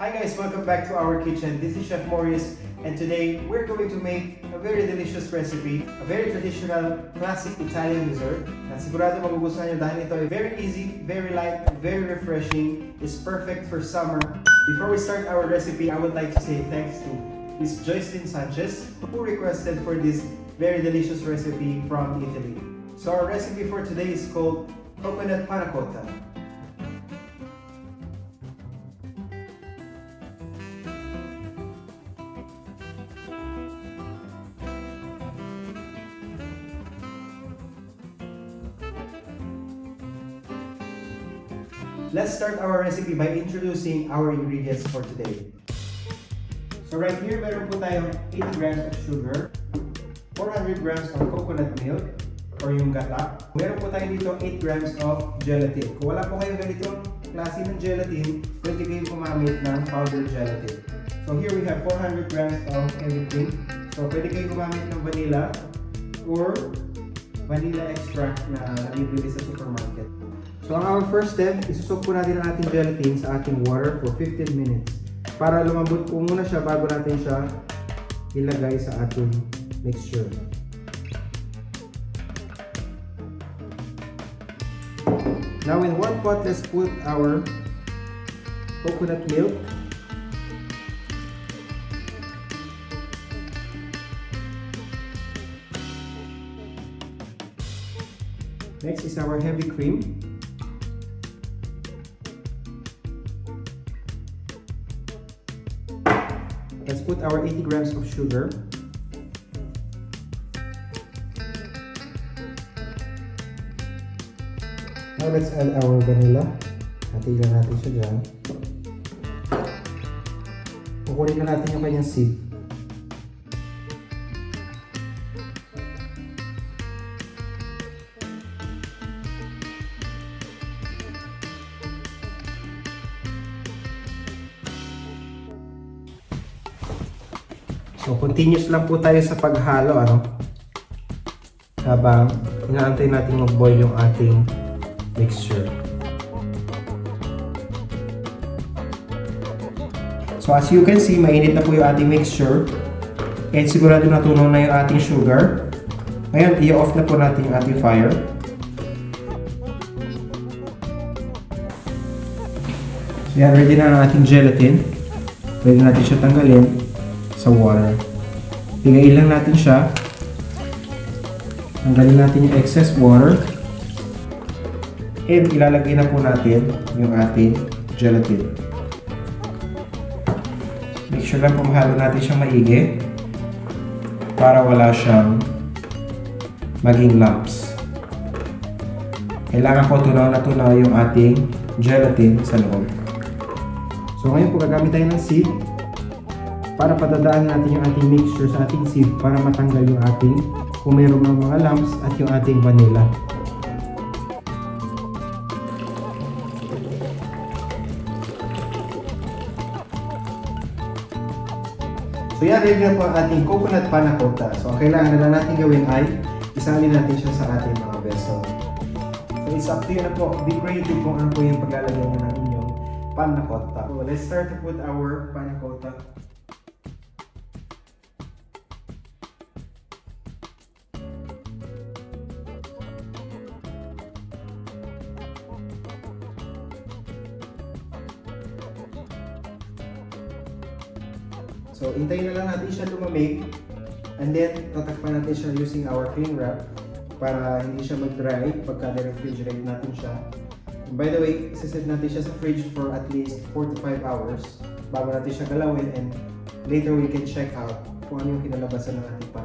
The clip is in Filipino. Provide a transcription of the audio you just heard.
Hi guys, welcome back to our kitchen. This is Chef Maurice and today we're going to make a very delicious recipe, a very traditional classic Italian dessert na sigurado magugustuhan nyo dahil ito ay very easy, very light, and very refreshing. It's perfect for summer. Before we start our recipe, I would like to say thanks to Miss Joycelyn Sanchez who requested for this very delicious recipe from Italy. So our recipe for today is called coconut panna cotta. Let's start our recipe by introducing our ingredients for today. So right here, meron po tayong 80 grams of sugar, 400 grams of coconut milk, or yung gata. Meron po tayo dito 8 grams of gelatin. Kung wala po kayong ganitong klase ng gelatin, pwede kayong gumamit ng powdered gelatin. So here we have 400 grams of heavy cream. So pwede kayong gumamit ng vanilla or vanilla extract na nabibili sa supermarket. So ang our first step, isusok po natin ang ating gelatin sa ating water for 15 minutes para lumambot po muna siya bago natin siya ilagay sa ating mixture. Now in one pot, let's put our coconut milk. Next is our heavy cream. Let's put our 80 grams of sugar. Now let's add our vanilla. Hati lang natin siya dyan. Kukunin na natin yung kanyang seed. So, continuous lang po tayo sa paghalo, habang inaantay natin mag-boil yung ating mixture. So, as you can see, mainit na po yung ating mixture. And sigurado natunaw na yung ating sugar. Ngayon, i-off na po natin yung ating fire. So, yan, ready na ang ating gelatin. Pwede natin siya tanggalin sa water. Pigain lang natin siya. Tanggalin natin yung excess water. And ilalagay na po natin yung ating gelatin. Make sure lang pumahalo natin siyang maigi para wala siyang maging lumps. Kailangan po tunaw na tunaw yung ating gelatin sa loob. So ngayon po gagamit tayo ng sieve para padadaan natin yung ating mixture sa ating sieve para matanggal yung ating kung mayroong mga lumps at yung ating vanilla. So yan, ready na po ang ating coconut panna cotta. So ang kailangan na lang natin gawin ay isalin natin siya sa ating mga vessel. So it's up to you na po. Be creative kung ano po yung paglalagay nyo ng inyong panna cotta. So let's start to put our panna cotta. So, hintayin na lang natin siya lumamig and then tatakpan natin siya using our cling wrap para hindi siya mag-dry pagka refrigerate natin siya. And by the way, isiset natin siya sa fridge for at least 4 to 5 hours bago natin siya galawin and later we can check out kung ano yung kinalabasan ng ating panna